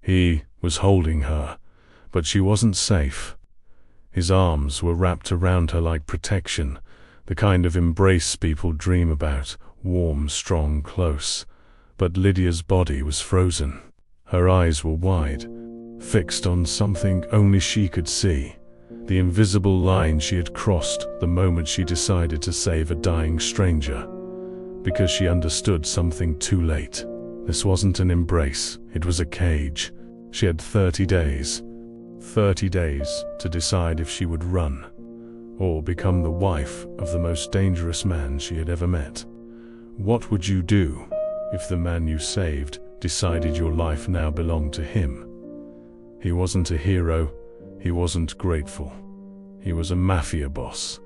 He was holding her, but she wasn't safe. His arms were wrapped around her like protection, the kind of embrace people dream about, warm, strong, close. But Lydia's body was frozen. Her eyes were wide, fixed on something only she could see. The invisible line she had crossed the moment she decided to save a dying stranger. Because she understood something too late. This wasn't an embrace, it was a cage. She had 30 days. 30 days to decide if she would run, or become the wife of the most dangerous man she had ever met. What would you do if the man you saved decided your life now belonged to him? He wasn't a hero, he wasn't grateful. He was a mafia boss.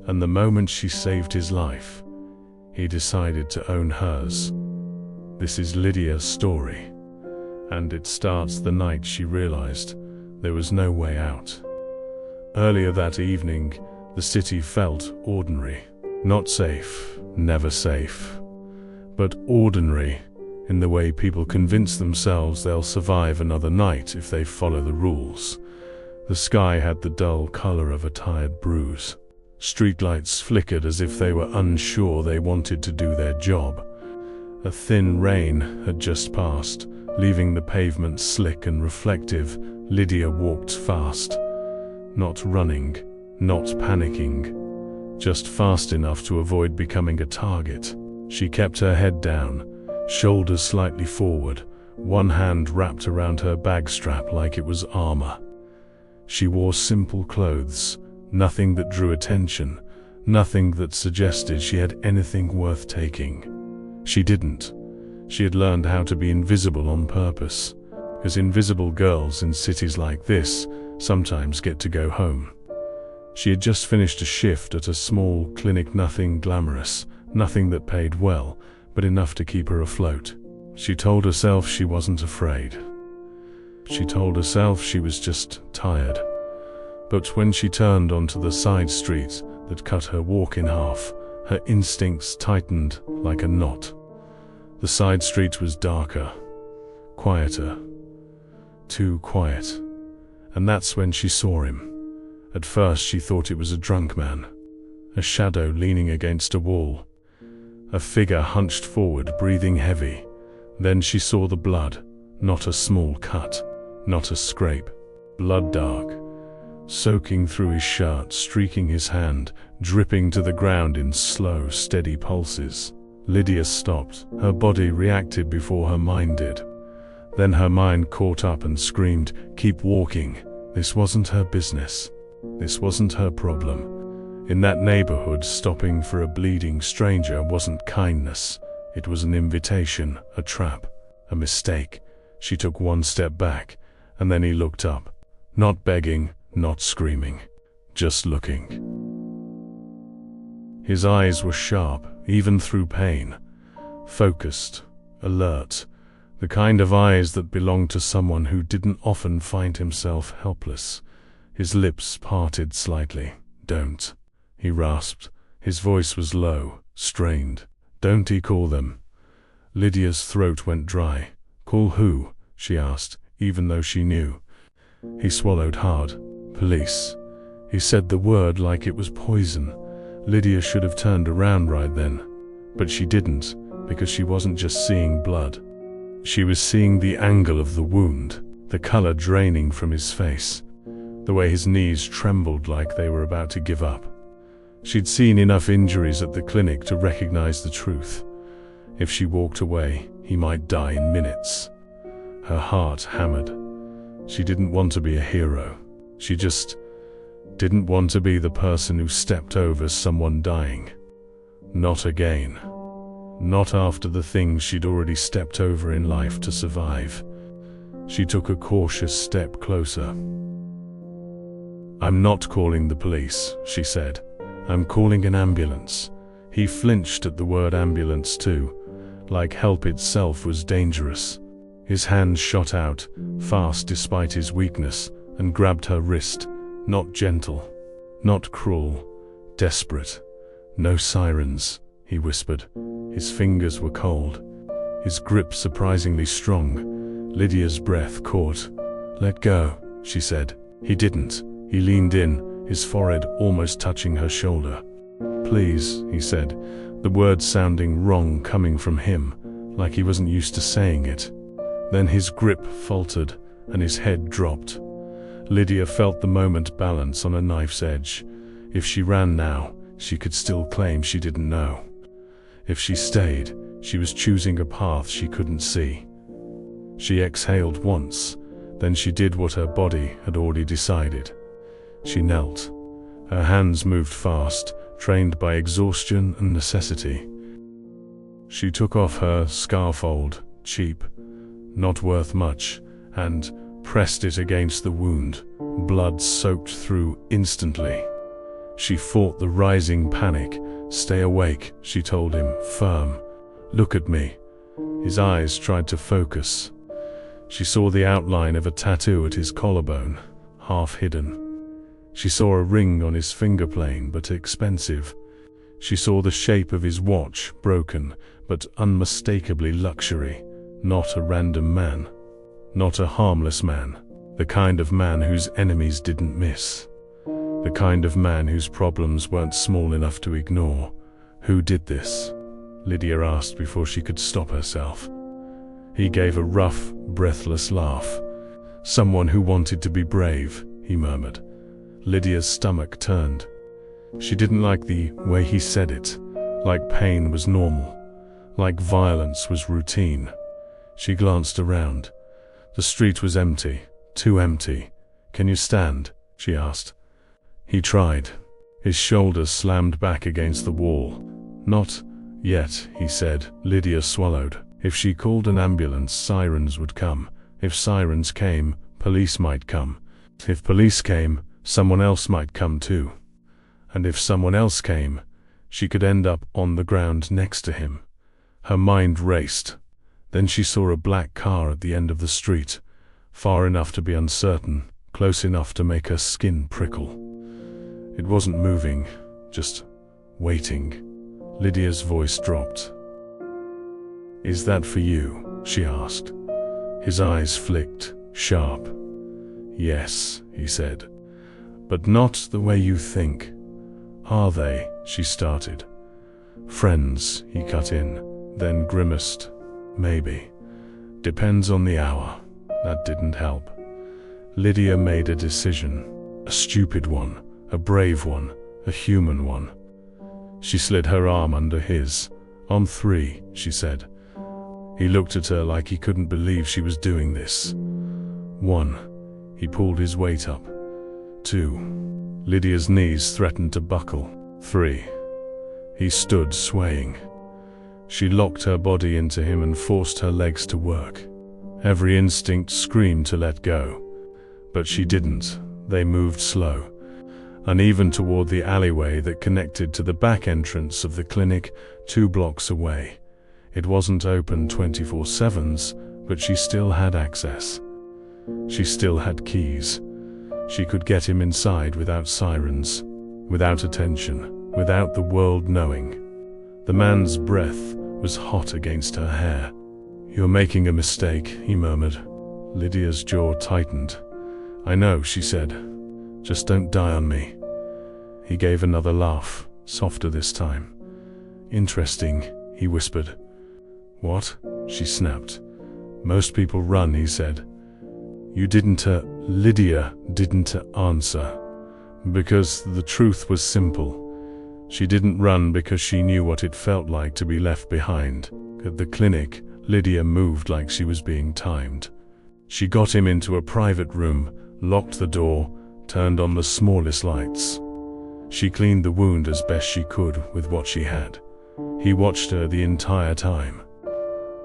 And the moment she saved his life, he decided to own hers. This is Lydia's story, and it starts the night she realized there was no way out. Earlier that evening, the city felt ordinary. Not safe, never safe, but ordinary in the way people convince themselves they'll survive another night if they follow the rules. The sky had the dull color of a tired bruise. Streetlights flickered as if they were unsure they wanted to do their job. A thin rain had just passed, leaving the pavement slick and reflective. Lydia walked fast. Not running, not panicking, just fast enough to avoid becoming a target. She kept her head down, shoulders slightly forward, one hand wrapped around her bag strap like it was armor. She wore simple clothes, nothing that drew attention, nothing that suggested she had anything worth taking. She didn't. She had learned how to be invisible on purpose, because invisible girls in cities like this sometimes get to go home. She had just finished a shift at a small clinic, nothing glamorous, nothing that paid well, but enough to keep her afloat. She told herself she wasn't afraid. She told herself she was just tired. But when she turned onto the side street that cut her walk in half, her instincts tightened like a knot. The side street was darker, quieter, too quiet. And that's when she saw him. At first she thought it was a drunk man, a shadow leaning against a wall, a figure hunched forward, breathing heavy. Then she saw the blood, not a small cut, not a scrape. Blood dark, soaking through his shirt, streaking his hand, dripping to the ground in slow, steady pulses. Lydia stopped. Her body reacted before her mind did. Then her mind caught up and screamed, "Keep walking." This wasn't her business. This wasn't her problem. In that neighborhood, stopping for a bleeding stranger wasn't kindness. It was an invitation, a trap, a mistake. She took one step back, and then he looked up. Not begging, not screaming, just looking. His eyes were sharp, even through pain. Focused, alert. The kind of eyes that belonged to someone who didn't often find himself helpless. His lips parted slightly. "Don't," he rasped. His voice was low, strained. "Don't," he called them. Lydia's throat went dry. "Call who?" she asked, even though she knew. He swallowed hard. "Police." He said the word like it was poison. Lydia should have turned around right then. But she didn't, because she wasn't just seeing blood. She was seeing the angle of the wound, the color draining from his face, the way his knees trembled like they were about to give up. She'd seen enough injuries at the clinic to recognize the truth. If she walked away, he might die in minutes. Her heart hammered. She didn't want to be a hero. She just didn't want to be the person who stepped over someone dying. Not again. Not after the things she'd already stepped over in life to survive. She took a cautious step closer. "I'm not calling the police," she said. "I'm calling an ambulance." He flinched at the word ambulance too, like help itself was dangerous. His hand shot out, fast despite his weakness, and grabbed her wrist. Not gentle, not cruel, desperate. "No sirens," he whispered. His fingers were cold, his grip surprisingly strong. Lydia's breath caught. "Let go," she said. He didn't. He leaned in, his forehead almost touching her shoulder. "Please," he said, the words sounding wrong coming from him, like he wasn't used to saying it. Then his grip faltered, and his head dropped. Lydia felt the moment balance on a knife's edge. If she ran now, she could still claim she didn't know. If she stayed, she was choosing a path she couldn't see. She exhaled once, then she did what her body had already decided. She knelt. Her hands moved fast, trained by exhaustion and necessity. She took off her scarfold, cheap, not worth much, and pressed it against the wound. Blood soaked through instantly. She fought the rising panic. "Stay awake," she told him, firm. "Look at me." His eyes tried to focus. She saw the outline of a tattoo at his collarbone, half hidden. She saw a ring on his finger, plain but expensive. She saw the shape of his watch, broken but unmistakably luxury. Not a random man. Not a harmless man. The kind of man whose enemies didn't miss. The kind of man whose problems weren't small enough to ignore. "Who did this?" Lydia asked before she could stop herself. He gave a rough, breathless laugh. "Someone who wanted to be brave," he murmured. Lydia's stomach turned. She didn't like the way he said it, like pain was normal, like violence was routine. She glanced around. The street was empty, too empty. "Can you stand?" she asked. He tried. His shoulders slammed back against the wall. "Not yet," he said. Lydia swallowed. If she called an ambulance, sirens would come. If sirens came, police might come. If police came, someone else might come too. And if someone else came, she could end up on the ground next to him. Her mind raced. Then she saw a black car at the end of the street, far enough to be uncertain, close enough to make her skin prickle. It wasn't moving, just waiting. Lydia's voice dropped. "Is that for you?" she asked. His eyes flicked, sharp. "Yes," he said. "But not the way you think." "Are they?" she started. "Friends," he cut in, then grimaced. "Maybe. Depends on the hour." That didn't help. Lydia made a decision. A stupid one, a brave one, a human one. She slid her arm under his. "On three," she said. He looked at her like he couldn't believe she was doing this. 1. He pulled his weight up. 2. Lydia's knees threatened to buckle. 3. He stood swaying. She locked her body into him and forced her legs to work. Every instinct screamed to let go. But she didn't. They moved slow, uneven toward the alleyway that connected to the back entrance of the clinic 2 blocks away. It wasn't open 24/7, but she still had access. She still had keys. She could get him inside without sirens, without attention, without the world knowing. The man's breath was hot against her hair. "You're making a mistake," he murmured. Lydia's jaw tightened. "I know," she said. "Just don't die on me." He gave another laugh, softer this time. "Interesting," he whispered. "What?" she snapped. "Most people run," he said. "You didn't." Lydia didn't answer. Because the truth was simple. She didn't run because she knew what it felt like to be left behind. At the clinic, Lydia moved like she was being timed. She got him into a private room, locked the door, turned on the smallest lights. She cleaned the wound as best she could with what she had. He watched her the entire time.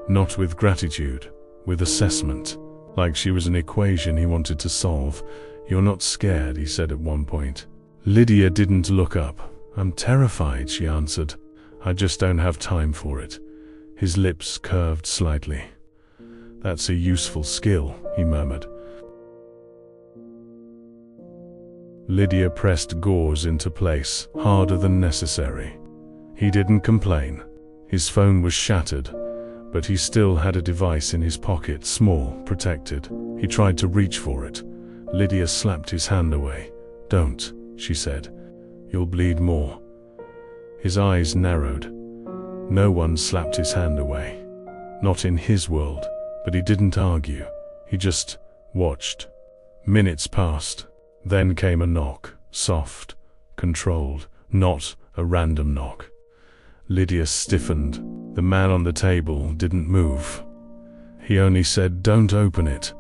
Not with gratitude, with assessment, like she was an equation he wanted to solve. "You're not scared," he said at one point. Lydia didn't look up. "I'm terrified," she answered. "I just don't have time for it." His lips curved slightly. "That's a useful skill," he murmured. Lydia pressed gauze into place, harder than necessary. He didn't complain. His phone was shattered, but he still had a device in his pocket, small, protected. He tried to reach for it. Lídia slapped his hand away. "Don't," she said. "You'll bleed more." His eyes narrowed. No one slapped his hand away. Not in his world, but he didn't argue. He just watched. Minutes passed. Then came a knock, soft, controlled, not a random knock. Lídia stiffened. The man on the table didn't move. He only said, "Don't open it."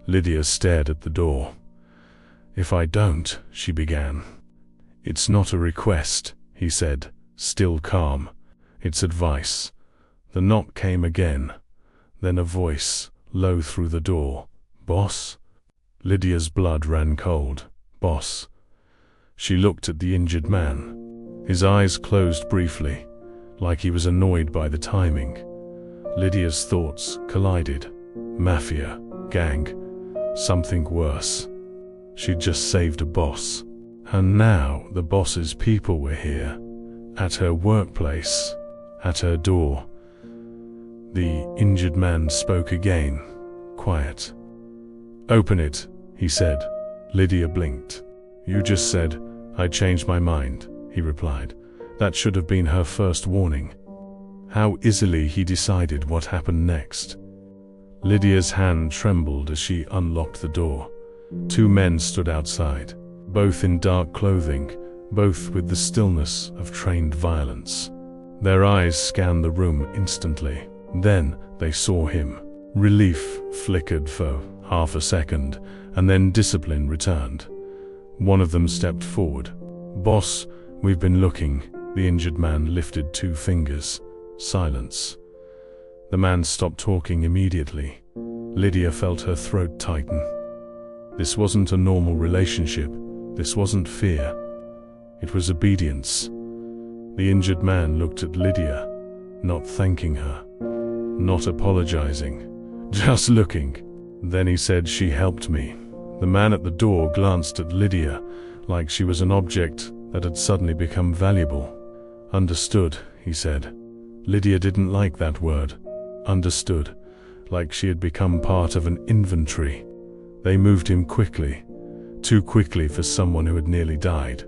Lídia stared at the door. "If I don't," she began. "It's not a request," he said, still calm. "It's advice." The knock came again. Then a voice, low through the door. "Boss?" Lydia's blood ran cold. "Boss." She looked at the injured man. His eyes closed briefly, like he was annoyed by the timing. Lydia's thoughts collided. Mafia, gang, something worse. She'd just saved a boss. And now the boss's people were here. At her workplace. At her door. The injured man spoke again. Quiet. "Open it," he said. Lídia blinked. "You just said, I changed my mind," he replied. That should have been her first warning. How easily he decided what happened next. Lydia's hand trembled as she unlocked the door. Two men stood outside, both in dark clothing, both with the stillness of trained violence. Their eyes scanned the room instantly. Then they saw him. Relief flickered for half a second, and then discipline returned. One of them stepped forward. "Boss, we've been looking." The injured man lifted two fingers. Silence. The man stopped talking immediately. Lídia felt her throat tighten. This wasn't a normal relationship. This wasn't fear. It was obedience. The injured man looked at Lídia, not thanking her, not apologizing, just looking. Then he said, "She helped me." The man at the door glanced at Lídia like she was an object that had suddenly become valuable. "Understood," he said. Lídia didn't like that word. Understood, like she had become part of an inventory. They moved him quickly, too quickly for someone who had nearly died.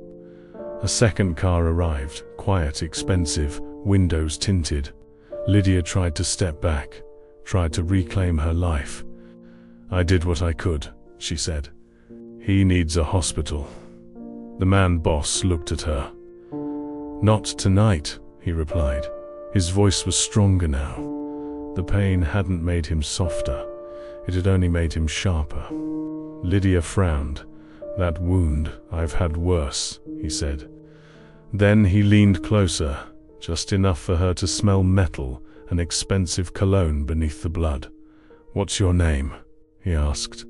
A second car arrived, quiet, expensive, windows tinted. Lídia tried to step back, tried to reclaim her life. "I did what I could," she said. "He needs a hospital." The man boss looked at her. "Not tonight," he replied. His voice was stronger now. The pain hadn't made him softer. It had only made him sharper. Lídia frowned. "That wound, I've had worse," he said. Then he leaned closer, just enough for her to smell metal and expensive cologne beneath the blood. "What's your name?" he asked.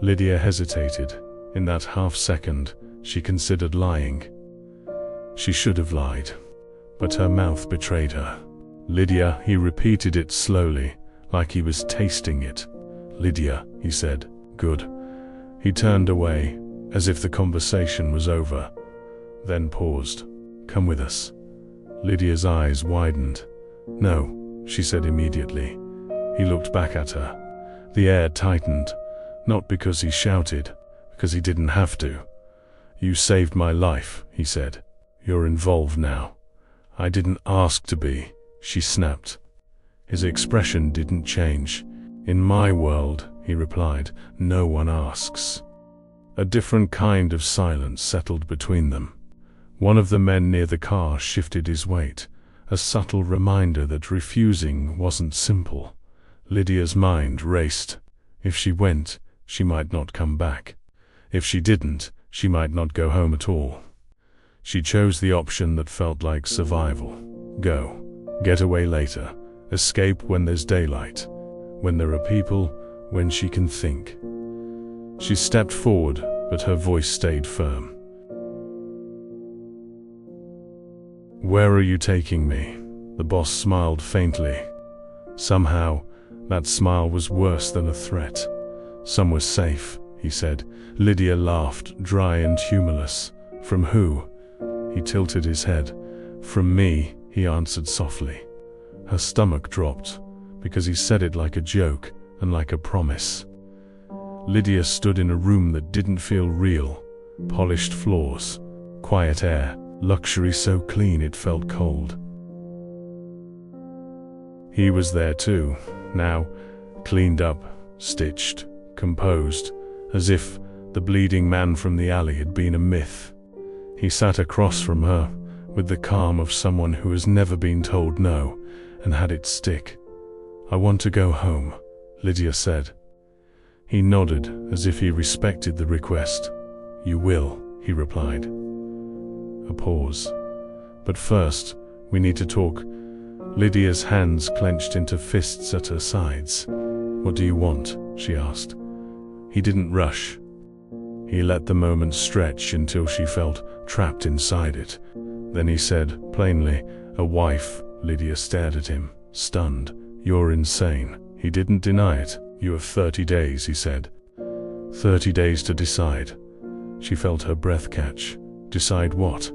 Lídia hesitated. In that half second, she considered lying. She should have lied, but her mouth betrayed her. "Lídia," he repeated it slowly, like he was tasting it. "Lídia," he said. "Good." He turned away, as if the conversation was over, then paused. "Come with us." Lydia's eyes widened. "No," she said immediately. He looked back at her. The air tightened, not because he shouted, because he didn't have to. "You saved my life," he said. "You're involved now." "I didn't ask to be," she snapped. His expression didn't change. "In my world," he replied, "no one asks." A different kind of silence settled between them. One of the men near the car shifted his weight, a subtle reminder that refusing wasn't simple. Lydia's mind raced. If she went, she might not come back. If she didn't, she might not go home at all. She chose the option that felt like survival. Go. Get away later. Escape when there's daylight. When there are people, when she can think. She stepped forward, but her voice stayed firm. "Where are you taking me?" The boss smiled faintly. Somehow, that smile was worse than a threat. "Somewhere safe," he said. Lídia laughed, dry and humorless. "From who?" He tilted his head. "From me," he answered softly. Her stomach dropped, because he said it like a joke and like a promise. Lídia stood in a room that didn't feel real. Polished floors, quiet air, luxury so clean it felt cold. He was there too, now, cleaned up, stitched, composed, as if the bleeding man from the alley had been a myth. He sat across from her, with the calm of someone who has never been told no, and had it stick. "I want to go home," Lídia said. He nodded, as if he respected the request. "You will," he replied. A pause. "But first, we need to talk." Lydia's hands clenched into fists at her sides. "What do you want?" she asked. He didn't rush. He let the moment stretch until she felt trapped inside it. Then he said, plainly, "A wife." Lídia stared at him, stunned. "You're insane." He didn't deny it. "You have 30 days, he said. 30 days to decide. She felt her breath catch. Decide what?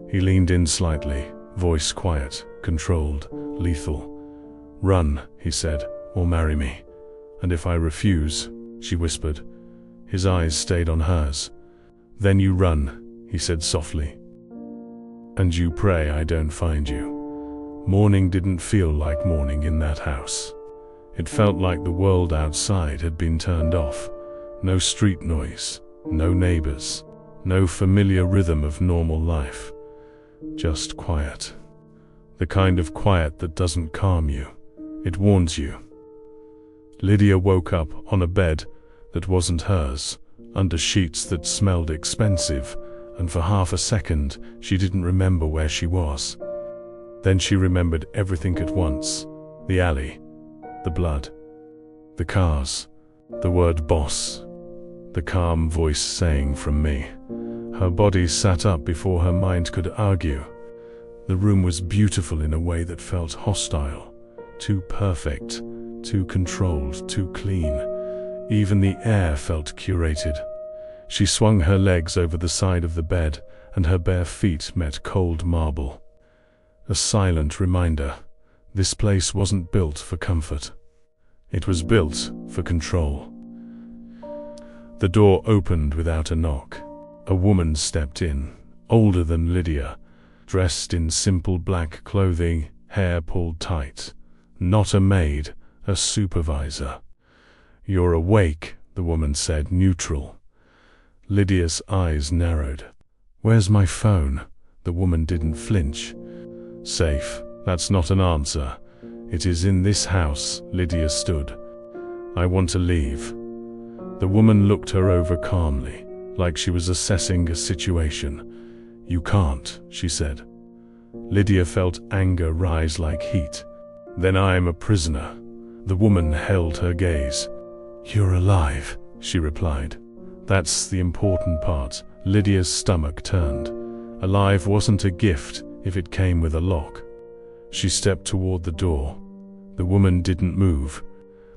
He leaned in slightly, voice quiet, controlled, lethal. "Run," he said, "or marry me. And if I refuse," she whispered. His eyes stayed on hers. "Then you run," he said softly. "And you pray I don't find you." Morning didn't feel like morning in that house. It felt like the world outside had been turned off. No street noise, no neighbors, no familiar rhythm of normal life. Just quiet. The kind of quiet that doesn't calm you. It warns you. Lídia woke up on a bed that wasn't hers, under sheets that smelled expensive, and for half a second she didn't remember where she was. Then she remembered everything at once. The alley, the blood, the cars, the word boss, the calm voice saying "from me." Her body sat up before her mind could argue. The room was beautiful in a way that felt hostile, too perfect, too controlled, too clean. Even the air felt curated. She swung her legs over the side of the bed, and her bare feet met cold marble. A silent reminder. This place wasn't built for comfort. It was built for control. The door opened without a knock. A woman stepped in, older than Lídia, dressed in simple black clothing, hair pulled tight. Not a maid, a supervisor. "You're awake," the woman said, neutral. Lydia's eyes narrowed. "Where's my phone?" The woman didn't flinch. "Safe. That's not an answer. It is in this house." Lídia stood. "I want to leave." The woman looked her over calmly, like she was assessing a situation. "You can't," she said. Lídia felt anger rise like heat. "Then I am a prisoner." The woman held her gaze. "You're alive," she replied. "That's the important part." Lydia's stomach turned. Alive wasn't a gift if it came with a lock. She stepped toward the door. The woman didn't move,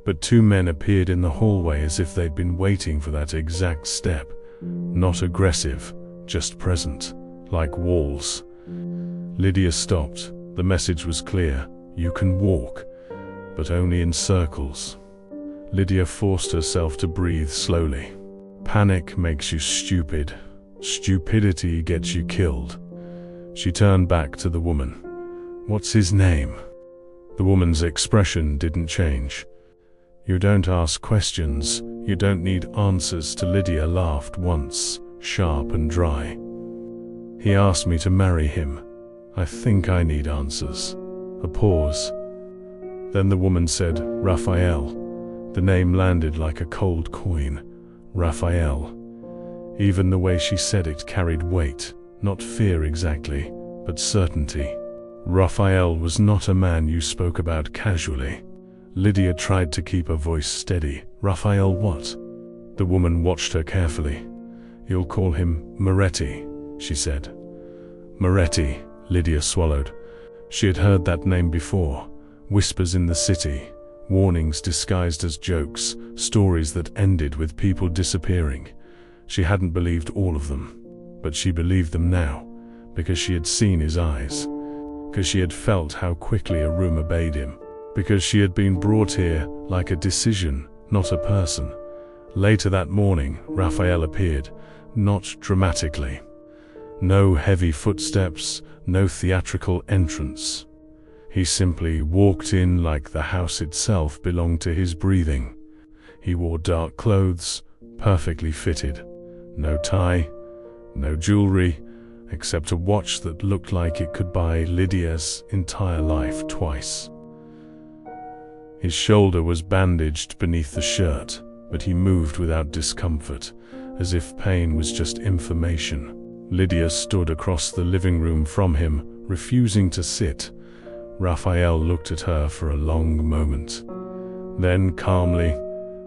but two men appeared in the hallway as if they'd been waiting for that exact step. Not aggressive, just present, like walls. Lídia stopped. The message was clear. You can walk, but only in circles. Lídia forced herself to breathe slowly. Panic makes you stupid. Stupidity gets you killed. She turned back to the woman. "What's his name?" The woman's expression didn't change. "You don't ask questions, you don't need answers." Lídia laughed once, sharp and dry. "He asked me to marry him. I think I need answers." A pause. Then the woman said, "Raphael." The name landed like a cold coin. Raphael. Even the way she said it carried weight, not fear exactly, but certainty. Raphael was not a man you spoke about casually. Lídia tried to keep her voice steady. "Raphael what?" The woman watched her carefully. "You'll call him Moretti," she said. Moretti, Lídia swallowed. She had heard that name before. Whispers in the city, warnings disguised as jokes, stories that ended with people disappearing. She hadn't believed all of them, but she believed them now, because she had seen his eyes, because she had felt how quickly a room obeyed him. because she had been brought here like a decision, not a person. Later that morning, Raphael appeared, not dramatically. No heavy footsteps, no theatrical entrance. He simply walked in like the house itself belonged to his breathing. He wore dark clothes, perfectly fitted. No tie, no jewelry, except a watch that looked like it could buy Lydia's entire life twice. His shoulder was bandaged beneath the shirt, but he moved without discomfort, as if pain was just information. Lydia stood across the living room from him, refusing to sit. Raphael looked at her for a long moment. Then, calmly,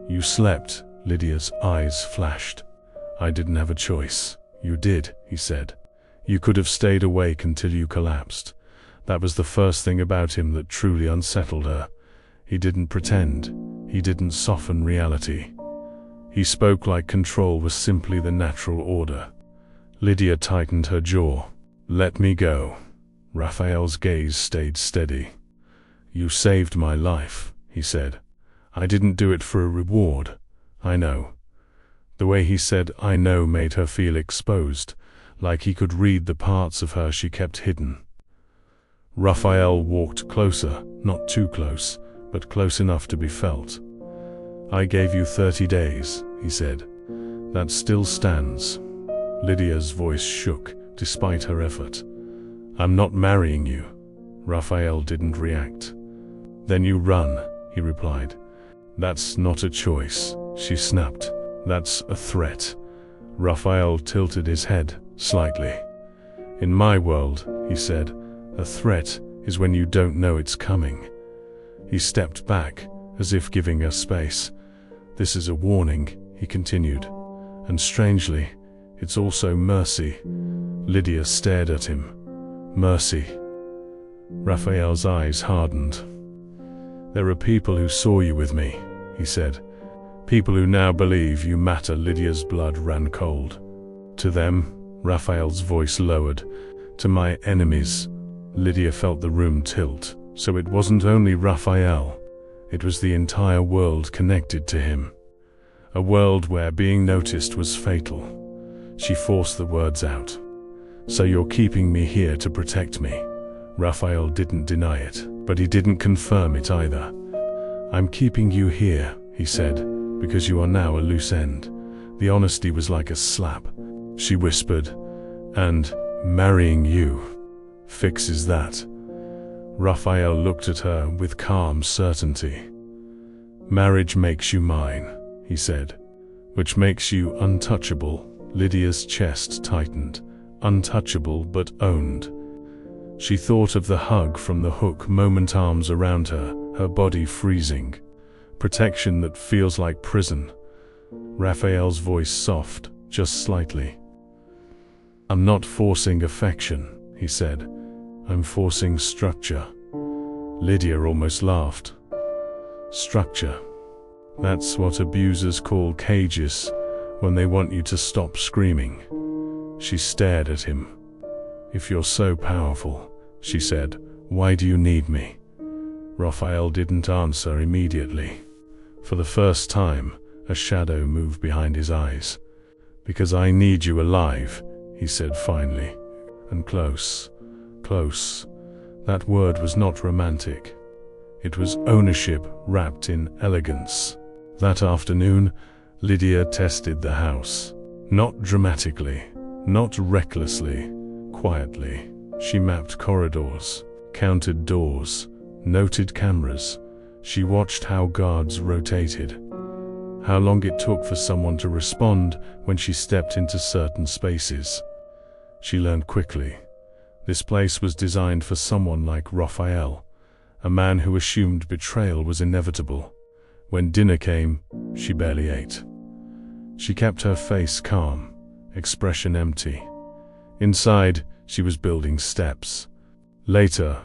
"You slept," Lydia's eyes flashed. "I didn't have a choice." "You did," he said. "You could have stayed awake until you collapsed." That was the first thing about him that truly unsettled her. He didn't pretend. He didn't soften reality. He spoke like control was simply the natural order. Lydia tightened her jaw. "Let me go." Raphael's gaze stayed steady. "You saved my life," he said. "I didn't do it for a reward. I know." The way he said "I know" made her feel exposed, like he could read the parts of her she kept hidden. Raphael walked closer, not too close, but close enough to be felt. "I gave you 30 days, he said. "That still stands." Lydia's voice shook, despite her effort. "I'm not marrying you." Raphael didn't react. "Then you run," he replied. "That's not a choice," she snapped. "That's a threat." Raphael tilted his head, slightly. "In my world," he said, "a threat is when you don't know it's coming." He stepped back, as if giving her space. "This is a warning," he continued. "And strangely, it's also mercy." Lydia stared at him. "Mercy?" Raphael's eyes hardened. "There are people who saw you with me," he said. "People who now believe you matter." Lydia's blood ran cold. "To them," Raphael's voice lowered, "to my enemies." Lydia felt the room tilt. So it wasn't only Raphael. It was the entire world connected to him. A world where being noticed was fatal. She forced the words out. "So you're keeping me here to protect me?" Raphael didn't deny it, but he didn't confirm it either. "I'm keeping you here," he said, "because you are now a loose end." The honesty was like a slap. She whispered, "And marrying you fixes that." Raphael looked at her with calm certainty. "Marriage makes you mine," he said, "which makes you untouchable." Lydia's chest tightened. Untouchable but owned. She thought of the hug from the hook moment, arms around her, her body freezing. Protection that feels like prison. Raphael's voice soft, just slightly. "I'm not forcing affection," he said. "I'm forcing structure." Lydia almost laughed. "Structure. That's what abusers call cages, when they want you to stop screaming." She stared at him. "If you're so powerful," she said, "why do you need me?" Raphael didn't answer immediately. For the first time, a shadow moved behind his eyes. "Because I need you alive," he said finally. "And close. Close." That word was not romantic. It was ownership wrapped in elegance. That afternoon, Lydia tested the house. Not dramatically, not recklessly, quietly. She mapped corridors, counted doors, noted cameras. She watched how guards rotated, how long it took for someone to respond when she stepped into certain spaces. She learned quickly. This place was designed for someone like Raphael, a man who assumed betrayal was inevitable. When dinner came, she barely ate. She kept her face calm, expression empty. Inside, she was building steps. Later,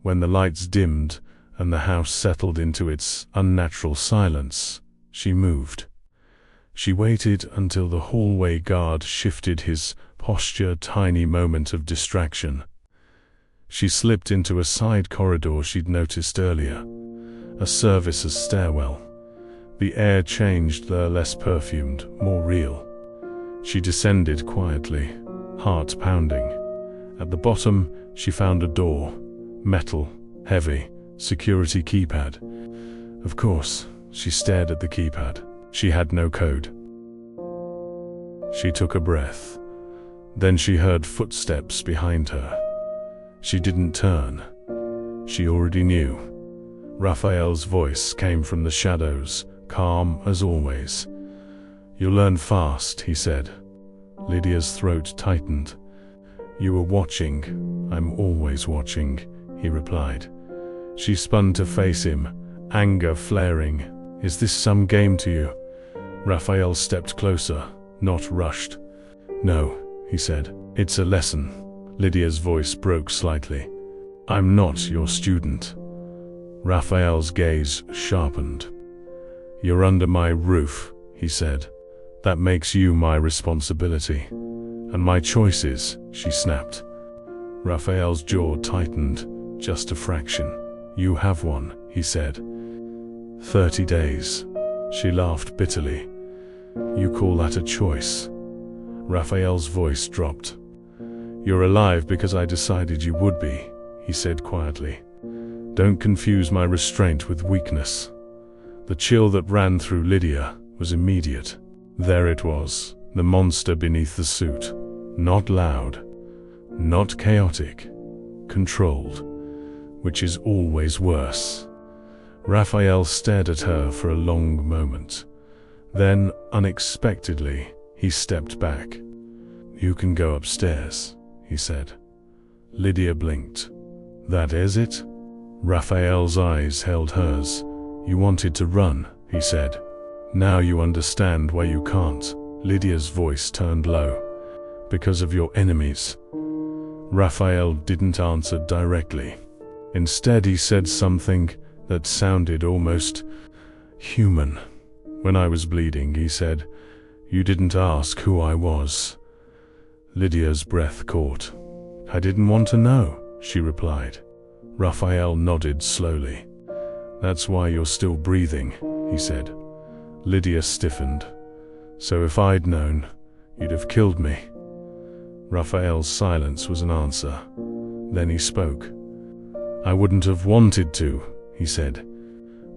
when the lights dimmed and the house settled into its unnatural silence, she moved. She waited until the hallway guard shifted his posture, tiny moment of distraction. She slipped into a side corridor she'd noticed earlier. a service's stairwell. The air changed, less perfumed, more real. She descended quietly, heart pounding. At the bottom, she found a door. Metal, heavy, security keypad. Of course, she stared at the keypad. She had no code. She took a breath. Then she heard footsteps behind her. She didn't turn. She already knew. Raphael's voice came from the shadows, calm as always. "You'll learn fast," he said. Lydia's throat tightened. "You were watching. I'm always watching," he replied. She spun to face him, anger flaring. "Is this some game to you?" Raphael stepped closer, not rushed. "No," he said. "It's a lesson." Lydia's voice broke slightly. "I'm not your student." Raphael's gaze sharpened. "You're under my roof," he said. "That makes you my responsibility. And my choices," she snapped. Raphael's jaw tightened, just a fraction. "You have one," he said. 30 days. She laughed bitterly. "You call that a choice?" Raphael's voice dropped. "You're alive because I decided you would be," he said quietly. "Don't confuse my restraint with weakness." The chill that ran through Lydia was immediate. There it was, the monster beneath the suit. Not loud, not chaotic, controlled, which is always worse. Raphael stared at her for a long moment. Then, unexpectedly, he stepped back. "You can go upstairs," he said. Lydia blinked. "That is it?" Raphael's eyes held hers. "You wanted to run," he said. "Now you understand why you can't." Lydia's voice turned low. "Because of your enemies." Raphael didn't answer directly. Instead he said something that sounded almost human. "When I was bleeding," he said, "you didn't ask who I was." Lydia's breath caught. "I didn't want to know," she replied. Raphael nodded slowly. "That's why you're still breathing," he said. Lydia stiffened. "So if I'd known, you'd have killed me." Raphael's silence was an answer. Then he spoke. "I wouldn't have wanted to," he said.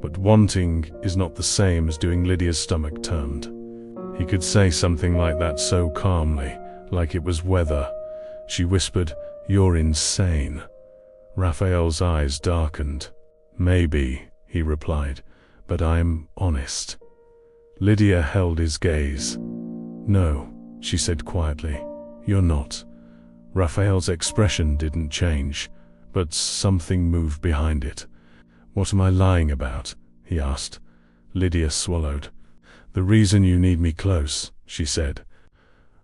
"But wanting is not the same as doing." Lydia's stomach turned. He could say something like that so calmly, like it was weather. She whispered, "You're insane." Raphael's eyes darkened. "Maybe," he replied, "but I'm honest." Lydia held his gaze. "No," she said quietly, "you're not." Raphael's expression didn't change, but something moved behind it. "What am I lying about?" he asked. Lydia swallowed. "The reason you need me close," she said.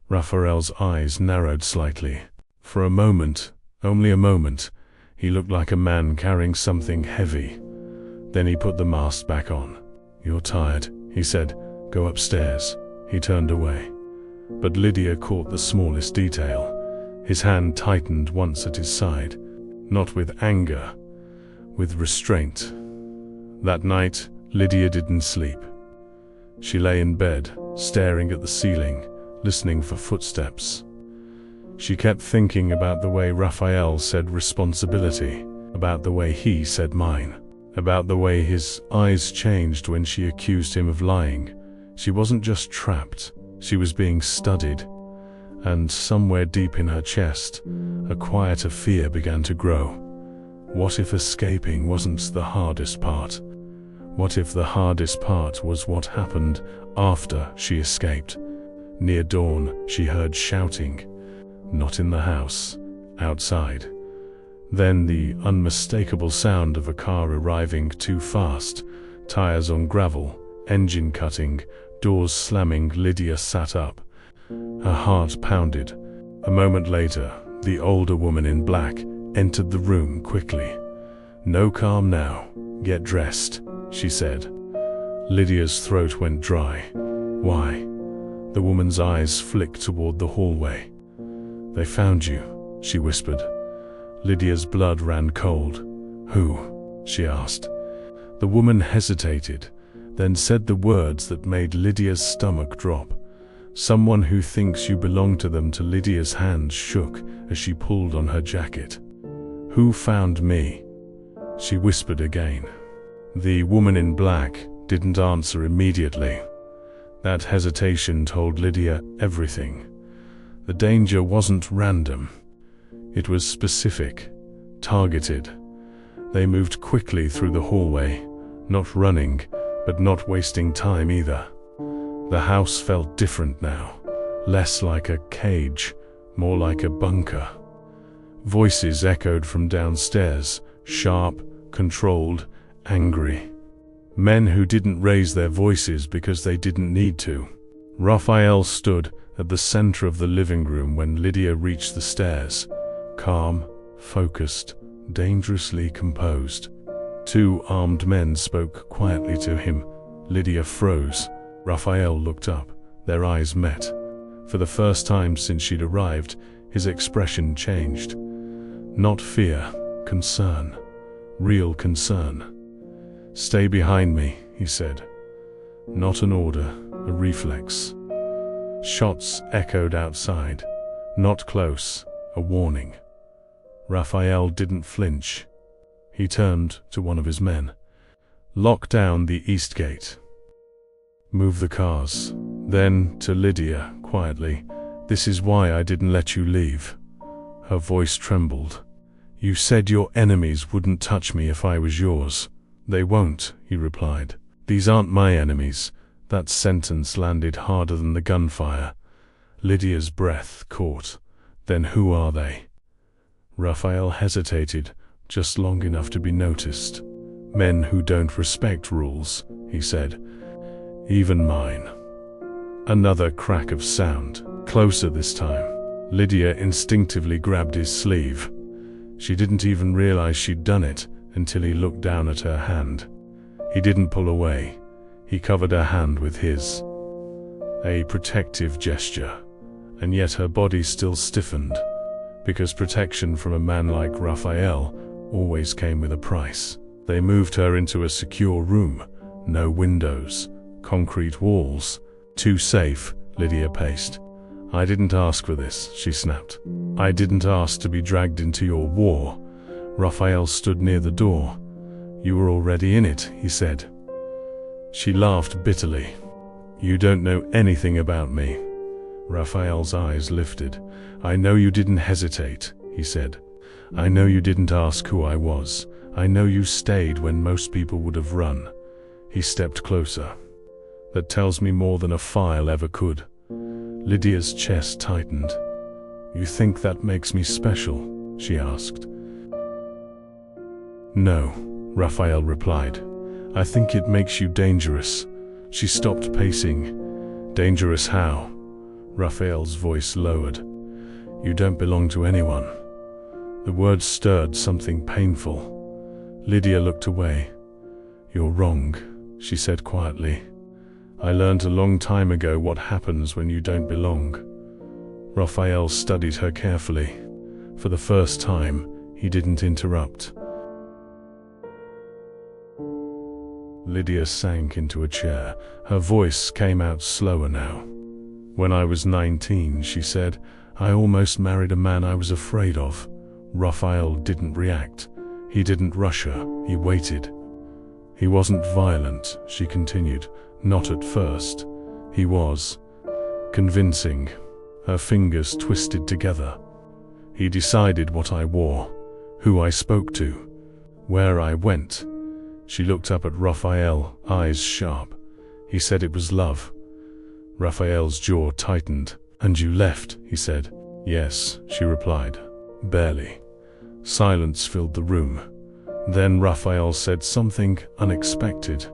Raphael's eyes narrowed slightly. For a moment, only a moment, he looked like a man carrying something heavy. Then he put the mask back on. "You're tired," he said. "Go upstairs." He turned away. But Lydia caught the smallest detail. His hand tightened once at his side, not with anger, with restraint. That night, Lydia didn't sleep. She lay in bed, staring at the ceiling, listening for footsteps. She kept thinking about the way Raphael said responsibility, about the way he said mine, about the way his eyes changed when she accused him of lying. She wasn't just trapped, she was being studied. And somewhere deep in her chest, a quieter fear began to grow. What if escaping wasn't the hardest part? What if the hardest part was what happened after she escaped? Near dawn, she heard shouting. Not in the house, outside. Then the unmistakable sound of a car arriving too fast, tires on gravel, engine cutting, doors slamming. Lydia sat up. Her heart pounded. A moment later, the older woman in black entered the room quickly. "No calm now. Get dressed," she said. Lydia's throat went dry. "Why?" The woman's eyes flicked toward the hallway. "They found you," she whispered. Lydia's blood ran cold. "Who?" she asked. The woman hesitated, then said the words that made Lydia's stomach drop. "Someone who thinks you belong to them." To Lydia's hands shook as she pulled on her jacket. "Who found me?" she whispered again. The woman in black didn't answer immediately. That hesitation told Lydia everything. The danger wasn't random. It was specific, targeted. They moved quickly through the hallway, not running, but not wasting time either. The house felt different now, less like a cage, more like a bunker. Voices echoed from downstairs, sharp, controlled, angry. Men who didn't raise their voices because they didn't need to. Raphael stood at the center of the living room when Lydia reached the stairs, calm, focused, dangerously composed. Two armed men spoke quietly to him. Lydia froze. Raphael looked up. Their eyes met. For the first time since she'd arrived, his expression changed. Not fear, concern. Real concern. "Stay behind me," he said. Not an order, a reflex. Shots echoed outside. Not close, a warning. Raphael didn't flinch. He turned to one of his men. "Lock down the east gate. Move the cars." Then, to Lydia, quietly, "This is why I didn't let you leave." Her voice trembled. "You said your enemies wouldn't touch me if I was yours." "They won't," he replied. "These aren't my enemies." That sentence landed harder than the gunfire. Lydia's breath caught. "Then who are they?" Raphael hesitated, just long enough to be noticed. "Men who don't respect rules," he said. "Even mine." Another crack of sound, closer this time. Lydia instinctively grabbed his sleeve. She didn't even realize she'd done it until he looked down at her hand. He didn't pull away. He covered her hand with his. A protective gesture. And yet her body still stiffened, because protection from a man like Raphael always came with a price. They moved her into a secure room. No windows, concrete walls. "Too safe," Lydia paced. "I didn't ask for this," she snapped. "I didn't ask to be dragged into your war." Raphael stood near the door. "You were already in it," he said. She laughed bitterly. "You don't know anything about me." Raphael's eyes lifted. "I know you didn't hesitate," he said. "I know you didn't ask who I was. I know you stayed when most people would have run." He stepped closer. "That tells me more than a file ever could." Lydia's chest tightened. "You think that makes me special?" she asked. "No," Raphael replied. "I think it makes you dangerous." She stopped pacing. "Dangerous how?" Raphael's voice lowered. "You don't belong to anyone." The words stirred something painful. Lydia looked away. "You're wrong," she said quietly. "I learned a long time ago what happens when you don't belong." Raphael studied her carefully. For the first time, he didn't interrupt. Lydia sank into a chair. Her voice came out slower now. "When I was 19, she said, I almost married a man I was afraid of." Raphael didn't react. He didn't rush her. He waited. "He wasn't violent," she continued. "Not at first. He was convincing." Her fingers twisted together. "He decided what I wore, who I spoke to, where I went." She looked up at Raphael, eyes sharp. "He said it was love." Raphael's jaw tightened. "And you left," he said. "Yes," she replied. "Barely." Silence filled the room. Then Raphael said something unexpected.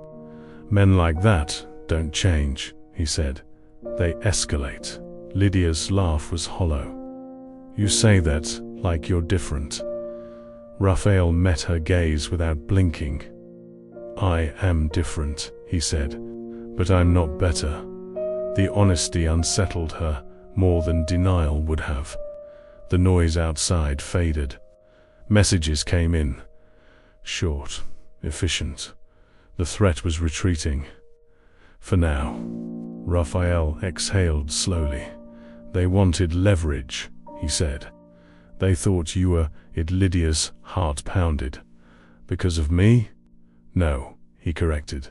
"Men like that don't change," he said. "They escalate." Lydia's laugh was hollow. "You say that like you're different." Raphael met her gaze without blinking. "I am different," he said, "but I'm not better." The honesty unsettled her more than denial would have. The noise outside faded. Messages came in. Short, efficient. The threat was retreating. For now. Raphael exhaled slowly. They wanted leverage, he said. They thought you were it. Lydia's heart pounded. Because of me? No, he corrected.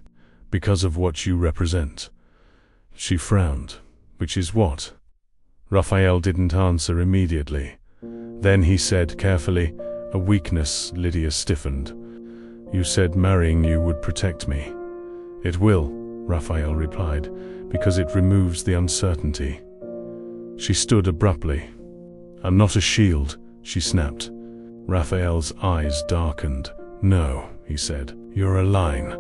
Because of what you represent. She frowned. Which is what? Raphael didn't answer immediately. Then he said carefully, a weakness. Lydia stiffened. You said marrying you would protect me. It will, Raphael replied, because it removes the uncertainty. She stood abruptly. I'm not a shield, she snapped. Raphael's eyes darkened. No, he said, you're a line.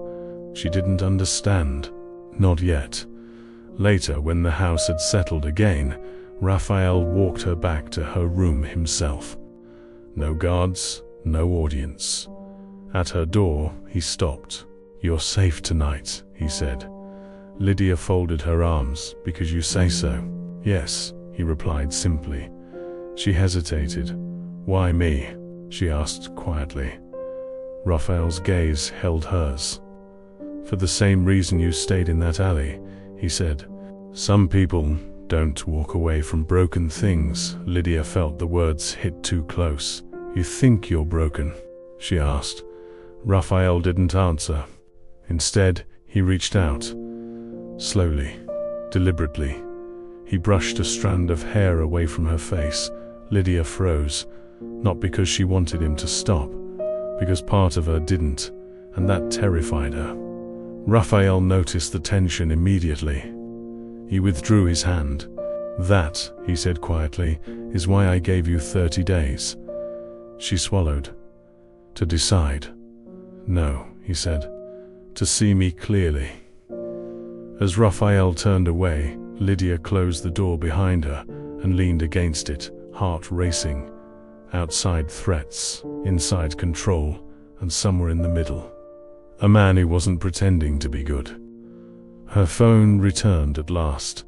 She didn't understand. Not yet. Later, when the house had settled again, Raphael walked her back to her room himself. No guards, no audience. At her door, he stopped. You're safe tonight, he said. Lydia folded her arms. Because you say so. Yes, he replied simply. She hesitated. Why me? She asked quietly. Raphael's gaze held hers. For the same reason you stayed in that alley, he said. Some people don't walk away from broken things. Lydia felt the words hit too close. You think you're broken? She asked. Raphael didn't answer. Instead, he reached out. Slowly, deliberately. He brushed a strand of hair away from her face. Lydia froze, not because she wanted him to stop, because part of her didn't, and that terrified her. Raphael noticed the tension immediately. He withdrew his hand. That, he said quietly, is why I gave you 30 days. She swallowed. To decide. No, he said. To see me clearly. As Raphael turned away, Lydia closed the door behind her and leaned against it, heart racing. Outside threats, inside control, and somewhere in the middle. A man who wasn't pretending to be good. Her phone returned at last,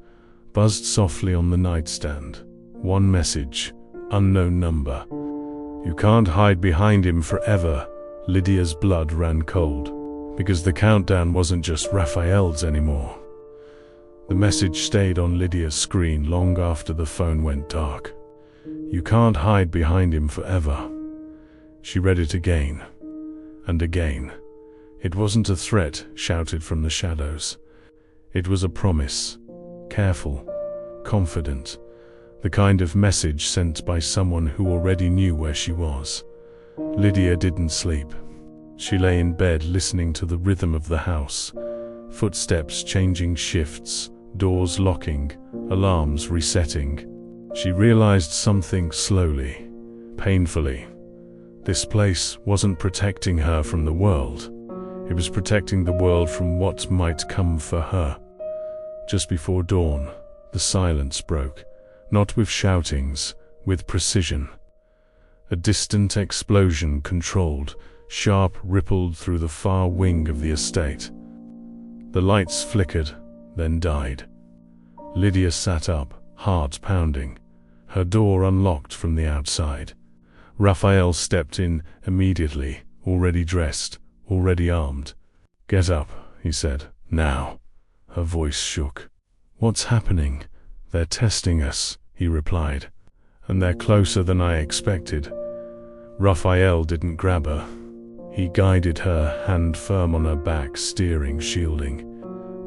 buzzed softly on the nightstand. One message, unknown number. You can't hide behind him forever. Lydia's blood ran cold, because the countdown wasn't just Raphael's anymore. The message stayed on Lydia's screen long after the phone went dark. You can't hide behind him forever. She read it again, and again. It wasn't a threat shouted from the shadows. It was a promise, careful, confident, the kind of message sent by someone who already knew where she was. Lydia didn't sleep. She lay in bed listening to the rhythm of the house, footsteps changing shifts, doors locking, alarms resetting. She realized something slowly, painfully. This place wasn't protecting her from the world. It was protecting the world from what might come for her. Just before dawn, the silence broke, not with shoutings, with precision. A distant explosion controlled, sharp rippled through the far wing of the estate. The lights flickered, then died. Lydia sat up, heart pounding. Her door unlocked from the outside. Raphael stepped in immediately, already dressed, already armed. Get up, he said. Now. Her voice shook. What's happening? They're testing us, he replied. And they're closer than I expected. Raphael didn't grab her. He guided her, hand firm on her back, steering, shielding.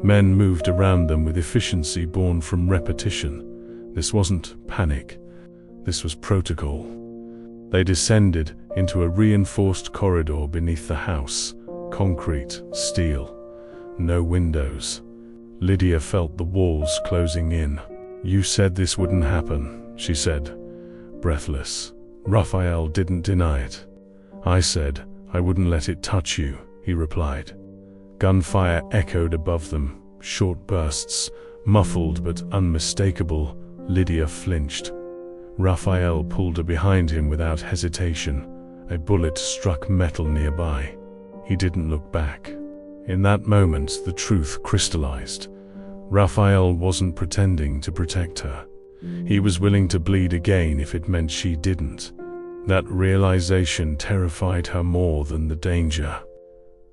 Men moved around them with efficiency born from repetition. This wasn't panic. This was protocol. They descended into a reinforced corridor beneath the house. Concrete, steel, no windows. Lydia felt the walls closing in. You said this wouldn't happen, she said, breathless. Raphael didn't deny it. I said I wouldn't let it touch you, he replied. Gunfire echoed above them, short bursts, muffled but unmistakable. Lydia flinched. Raphael pulled her behind him without hesitation. A bullet struck metal nearby. He didn't look back. In that moment, the truth crystallized. Raphael wasn't pretending to protect her. He was willing to bleed again if it meant she didn't. That realization terrified her more than the danger.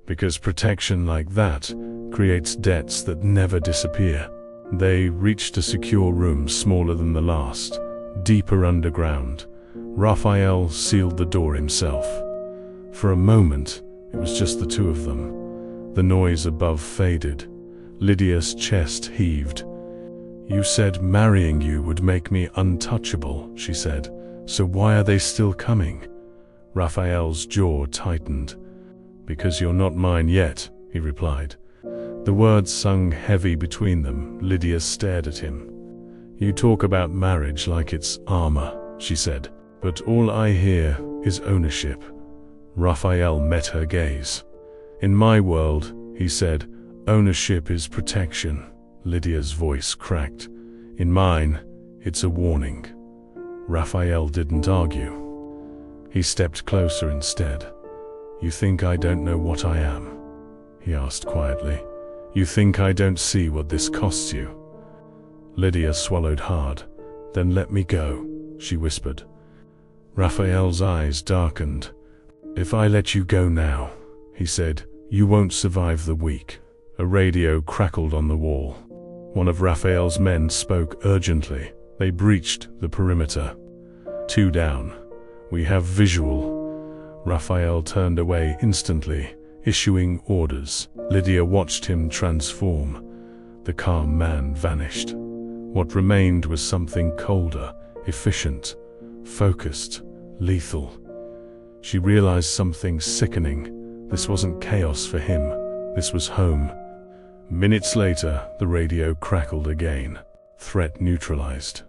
Because protection like that creates debts that never disappear. They reached a secure room smaller than the last, deeper underground. Raphael sealed the door himself. For a moment, it was just the two of them. The noise above faded. Lydia's chest heaved. "You said marrying you would make me untouchable," she said. "So why are they still coming?" Raphael's jaw tightened. "Because you're not mine yet," he replied. The words sung heavy between them. Lydia stared at him. "You talk about marriage like it's armor," she said, "but all I hear is ownership." Raphael met her gaze. "In my world," he said, "ownership is protection." Lydia's voice cracked. "In mine, it's a warning." Raphael didn't argue. He stepped closer instead. "You think I don't know what I am?" he asked quietly. "You think I don't see what this costs you?" Lydia swallowed hard. "Then let me go," she whispered. Raphael's eyes darkened. "If I let you go now," he said, "you won't survive the week." A radio crackled on the wall. One of Raphael's men spoke urgently. They breached the perimeter. "Two down. We have visual." Raphael turned away instantly, issuing orders. Lydia watched him transform. The calm man vanished. What remained was something colder, efficient, focused, lethal. She realized something sickening. This wasn't chaos for him. This was home. Minutes later, the radio crackled again. Threat neutralized.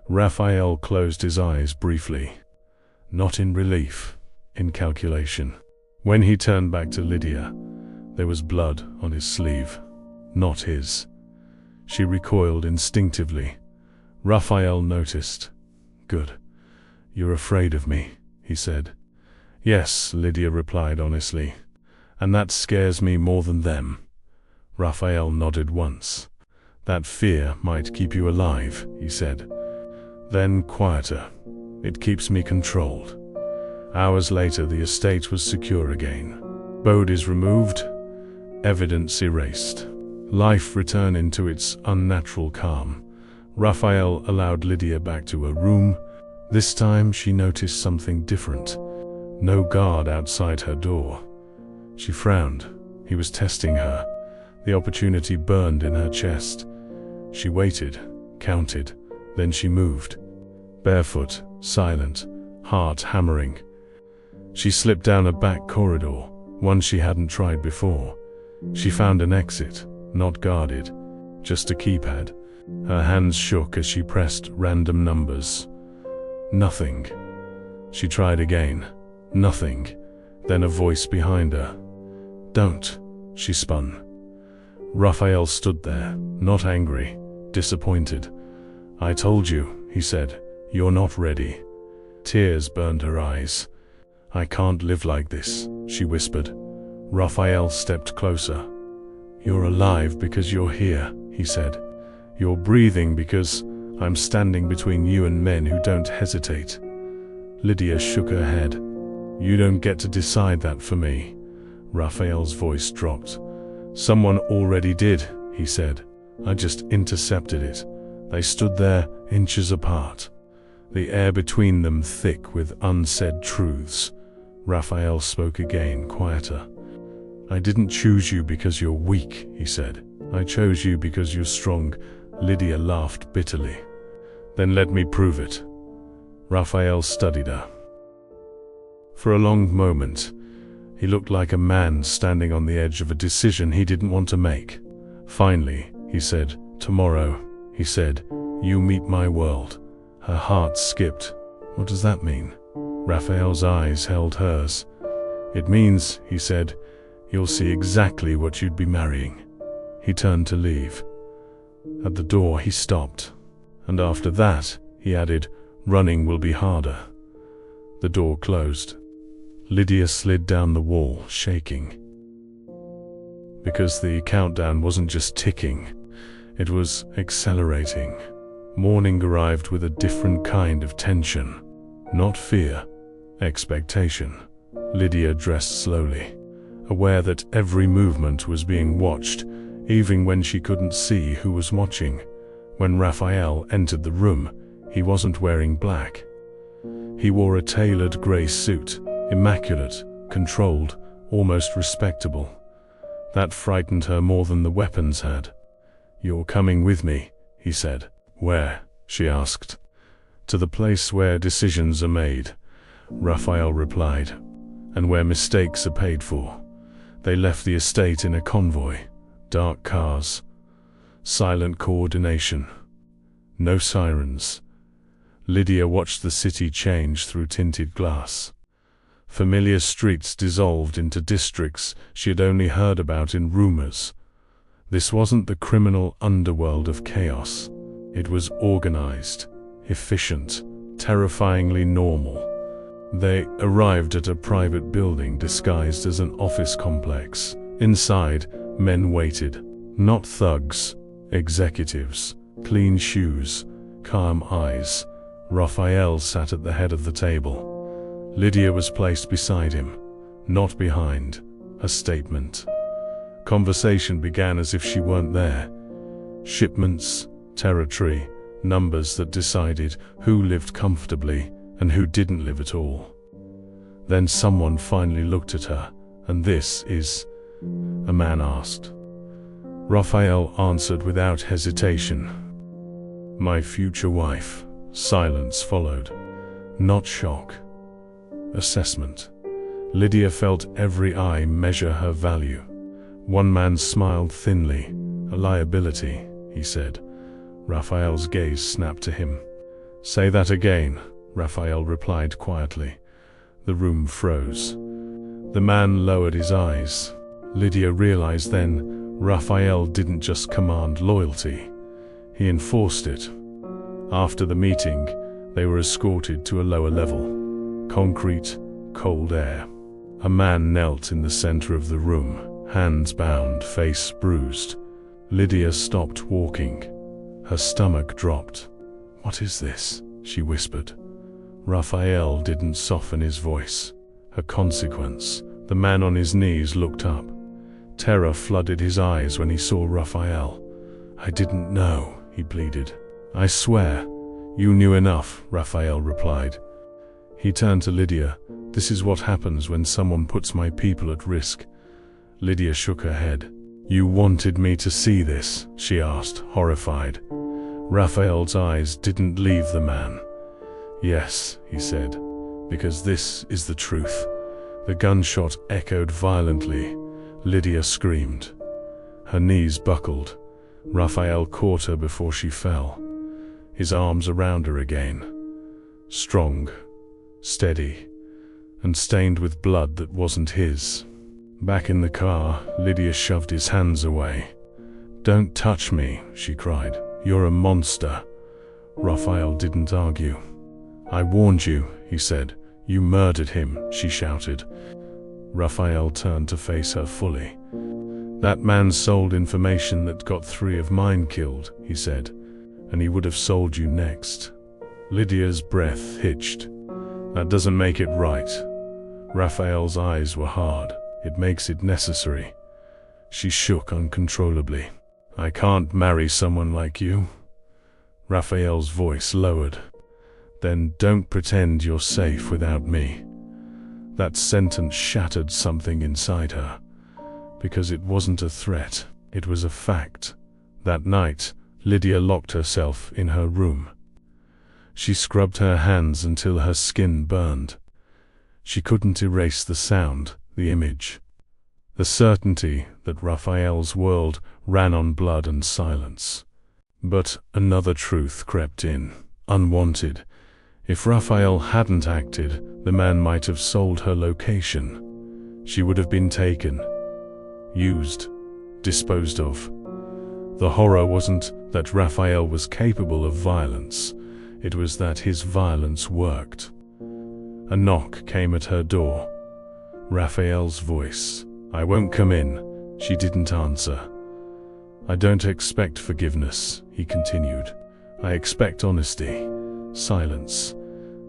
Raphael closed his eyes briefly. Not in relief, in calculation. When he turned back to Lydia, there was blood on his sleeve. Not his. She recoiled instinctively. Raphael noticed. "Good. You're afraid of me," he said. "Yes," Lydia replied honestly. "And that scares me more than them." Raphael nodded once. "That fear might keep you alive," he said. Then quieter. "It keeps me controlled." Hours later, the estate was secure again. Bodies removed, evidence erased. Life returned into its unnatural calm. Raphael allowed Lydia back to her room. This time she noticed something different. No guard outside her door. She frowned. He was testing her. The opportunity burned in her chest. She waited, counted, then she moved. Barefoot, silent, heart hammering. She slipped down a back corridor, one she hadn't tried before. She found an exit, not guarded, just a keypad. Her hands shook as she pressed random numbers. Nothing. She tried again. Nothing. Then a voice behind her. "Don't," she spun. Raphael stood there, not angry, disappointed. "I told you," he said. "You're not ready." Tears burned her eyes. "I can't live like this," she whispered. Raphael stepped closer. "You're alive because you're here," he said. "You're breathing because I'm standing between you and men who don't hesitate." Lydia shook her head. "You don't get to decide that for me." Raphael's voice dropped. "Someone already did," he said. "I just intercepted it." They stood there, inches apart. The air between them thick with unsaid truths. Raphael spoke again, quieter. "I didn't choose you because you're weak," he said. "I chose you because you're strong." Lydia laughed bitterly. "Then let me prove it." Raphael studied her. For a long moment, he looked like a man standing on the edge of a decision he didn't want to make. Finally, he said, "Tomorrow," he said, "you meet my world." Her heart skipped. "What does that mean?" Raphael's eyes held hers. "It means," he said, "you'll see exactly what you'd be marrying." He turned to leave. At the door he stopped. "And after that," he added, "running will be harder." The door closed. Lydia slid down the wall, shaking. Because the countdown wasn't just ticking, it was accelerating. Morning arrived with a different kind of tension. Not fear, expectation. Lydia dressed slowly. aware that every movement was being watched, even when she couldn't see who was watching. When Raphael entered the room, he wasn't wearing black. He wore a tailored grey suit, immaculate, controlled, almost respectable. That frightened her more than the weapons had. "You're coming with me," he said. "Where?" she asked. "To the place where decisions are made," Raphael replied, "and where mistakes are paid for." They left the estate in a convoy. Dark cars. Silent coordination. No sirens. Lídia watched the city change through tinted glass. Familiar streets dissolved into districts she had only heard about in rumors. This wasn't the criminal underworld of chaos. It was organized, efficient, terrifyingly normal. They arrived at a private building disguised as an office complex. Inside, men waited. Not thugs, executives, clean shoes, calm eyes. Raphael sat at the head of the table. Lídia was placed beside him, not behind. A statement. Conversation began as if she weren't there. Shipments, territory, numbers that decided who lived comfortably and who didn't live at all. Then someone finally looked at her. "And this is?" a man asked. Raphael answered without hesitation. "My future wife." Silence followed. Not shock. Assessment. Lídia felt every eye measure her value. One man smiled thinly. "A liability," he said. Raphael's gaze snapped to him. "Say that again," Raphael replied quietly. The room froze. The man lowered his eyes. Lídia realized then, Raphael didn't just command loyalty. He enforced it. After the meeting, they were escorted to a lower level. Concrete, cold air. A man knelt in the center of the room, hands bound, face bruised. Lídia stopped walking. Her stomach dropped. "What is this?" she whispered. Raphael didn't soften his voice. A consequence. The man on his knees looked up. Terror flooded his eyes when he saw Raphael. "I didn't know," he pleaded. "I swear." "You knew enough," Raphael replied. He turned to Lídia. "This is what happens when someone puts my people at risk." Lídia shook her head. "You wanted me to see this?" she asked, horrified. Raphael's eyes didn't leave the man. "Yes," he said, "because this is the truth." The gunshot echoed violently. Lídia screamed. Her knees buckled. Raphael caught her before she fell. His arms around her again. Strong, steady, and stained with blood that wasn't his. Back in the car, Lídia shoved his hands away. "Don't touch me," she cried. "You're a monster." Raphael didn't argue. "I warned you," he said. "You murdered him," she shouted. Raphael turned to face her fully. "That man sold information that got 3 of mine killed," he said, "and he would have sold you next." Lydia's breath hitched. "That doesn't make it right." Raphael's eyes were hard. "It makes it necessary." She shook uncontrollably. "I can't marry someone like you." Raphael's voice lowered. "Then don't pretend you're safe without me." That sentence shattered something inside her. Because it wasn't a threat, it was a fact. That night, Lídia locked herself in her room. She scrubbed her hands until her skin burned. She couldn't erase the sound, the image. The certainty that Raphael's world ran on blood and silence. But another truth crept in, unwanted. If Raphael hadn't acted, the man might have sold her location. She would have been taken, used, disposed of. The horror wasn't that Raphael was capable of violence, it was that his violence worked. A knock came at her door. Raphael's voice. "I won't come in." She didn't answer. "I don't expect forgiveness," he continued. "I expect honesty." Silence.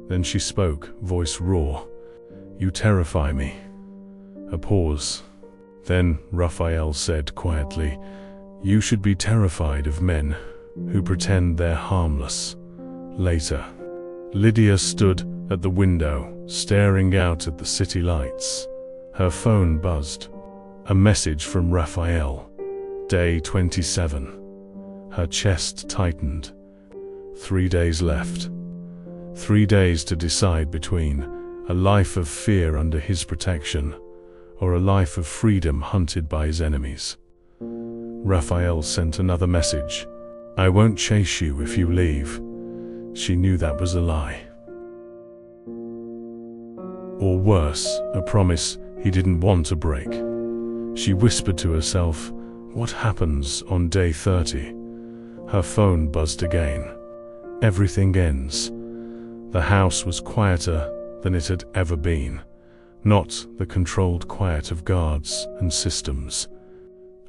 Then she spoke, voice raw. "You terrify me." A pause. Then Raphael said quietly, "You should be terrified of men who pretend they're harmless." Later, Lydia stood at the window, staring out at the city lights. Her phone buzzed. A message from Raphael. Day 27. Her chest tightened. 3 days left. 3 days to decide between a life of fear under his protection or a life of freedom hunted by his enemies. Raphael sent another message. "I won't chase you if you leave." She knew that was a lie. Or worse, a promise he didn't want to break. She whispered to herself, "What happens on day 30? Her phone buzzed again. Everything ends. The house was quieter than it had ever been. Not the controlled quiet of guards and systems.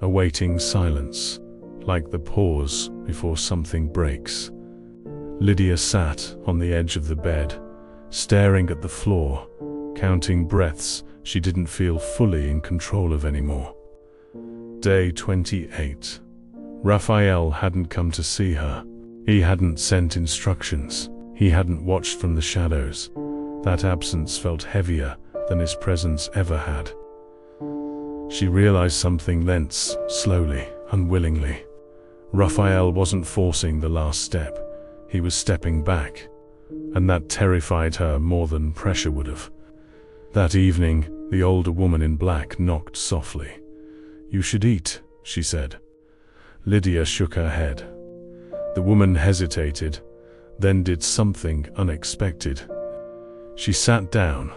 A waiting silence, like the pause before something breaks. Lydia sat on the edge of the bed, staring at the floor, counting breaths she didn't feel fully in control of anymore. Day 28. Raphael hadn't come to see her. He hadn't sent instructions. He hadn't watched from the shadows. That absence felt heavier than his presence ever had. She realized something thence, slowly, unwillingly. Raphael wasn't forcing the last step. He was stepping back, and that terrified her more than pressure would have. That evening, the older woman in black knocked softly. "You should eat," she said. Lydia shook her head. The woman hesitated, then did something unexpected. She sat down.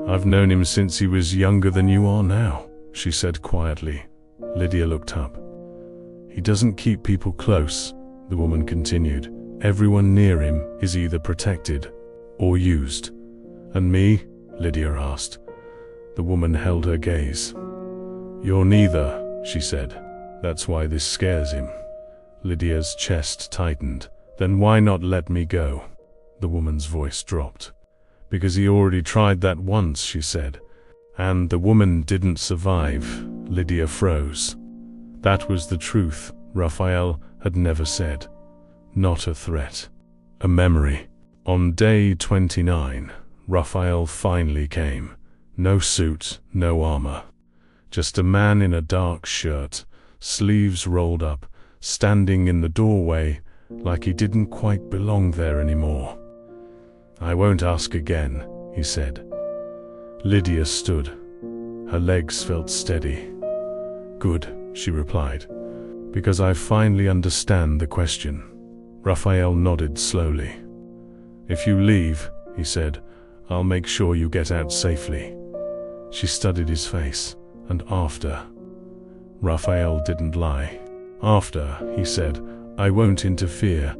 "I've known him since he was younger than you are now," she said quietly. Lydia looked up. "He doesn't keep people close," the woman continued. "Everyone near him is either protected or used." "And me?" Lydia asked. The woman held her gaze. "You're neither," she said. "That's why this scares him." Lydia's chest tightened. "Then why not let me go?" The woman's voice dropped. "Because he already tried that once," she said. "And the woman didn't survive." Lydia froze. That was the truth Raphael had never said. Not a threat. A memory. On day 29, Raphael finally came. No suit, no armor. Just a man in a dark shirt, sleeves rolled up, standing in the doorway like he didn't quite belong there anymore. "I won't ask again," he said. Lydia stood. Her legs felt steady. "Good," she replied, "because I finally understand the question." Raphael nodded slowly. "If you leave," he said, "I'll make sure you get out safely." She studied his face. "And after?" Raphael didn't lie. "After," he said, "I won't interfere."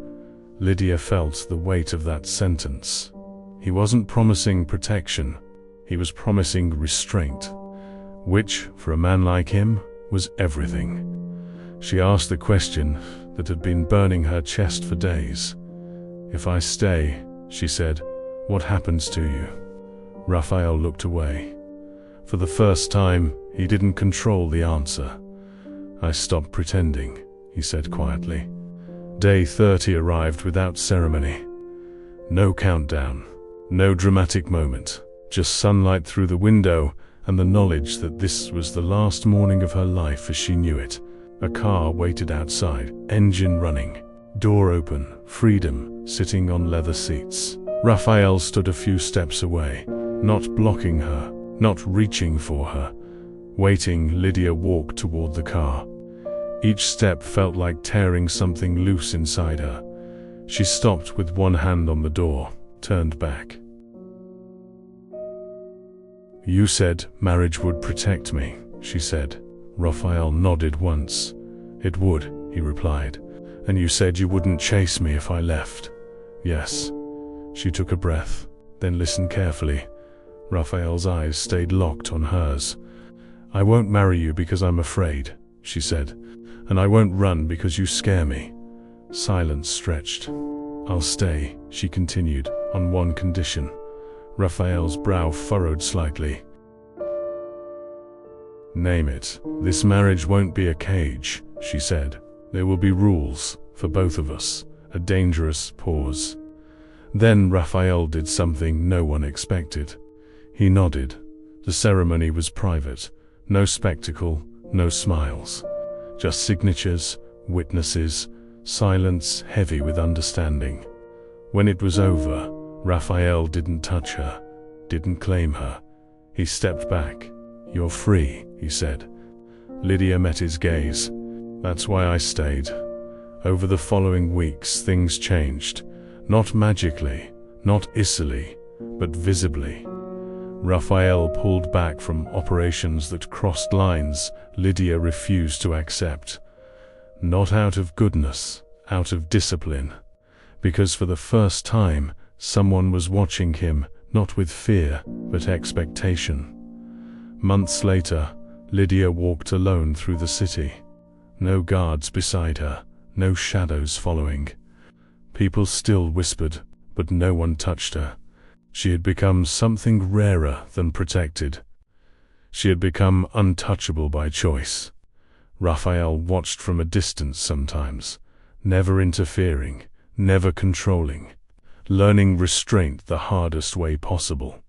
Lydia felt the weight of that sentence. He wasn't promising protection. He was promising restraint, which, for a man like him, was everything. She asked the question that had been burning her chest for days. "If I stay," she said, "what happens to you?" Raphael looked away. For the first time, he didn't control the answer. "I stopped pretending," he said quietly. Day 30 arrived without ceremony. No countdown, no dramatic moment, just sunlight through the window and the knowledge that this was the last morning of her life as she knew it. A car waited outside, engine running, door open, freedom sitting on leather seats. Raphael stood a few steps away, not blocking her, not reaching for her. Waiting, Lydia walked toward the car. Each step felt like tearing something loose inside her. She stopped with one hand on the door, turned back. "You said marriage would protect me," she said. Raphael nodded once. "It would," he replied. "And you said you wouldn't chase me if I left." "Yes." She took a breath, then listened carefully. Raphael's eyes stayed locked on hers. "I won't marry you because I'm afraid," she said. "And I won't run because you scare me." Silence stretched. "I'll stay," she continued, "on one condition." Raphael's brow furrowed slightly. "Name it. This marriage won't be a cage," she said. "There will be rules, for both of us." A dangerous pause. Then Raphael did something no one expected. He nodded. The ceremony was private. No spectacle, no smiles. Just signatures, witnesses, silence heavy with understanding. When it was over, Raphael didn't touch her, didn't claim her. He stepped back. "You're free," he said. Lídia met his gaze. "That's why I stayed." Over the following weeks, things changed. Not magically, not easily, but visibly. Raphael pulled back from operations that crossed lines Lídia refused to accept. Not out of goodness, out of discipline. Because for the first time, someone was watching him, not with fear, but expectation. Months later, Lídia walked alone through the city. No guards beside her, no shadows following. People still whispered, but no one touched her. She had become something rarer than protected. She had become untouchable by choice. Raphael watched from a distance sometimes, never interfering, never controlling, learning restraint the hardest way possible.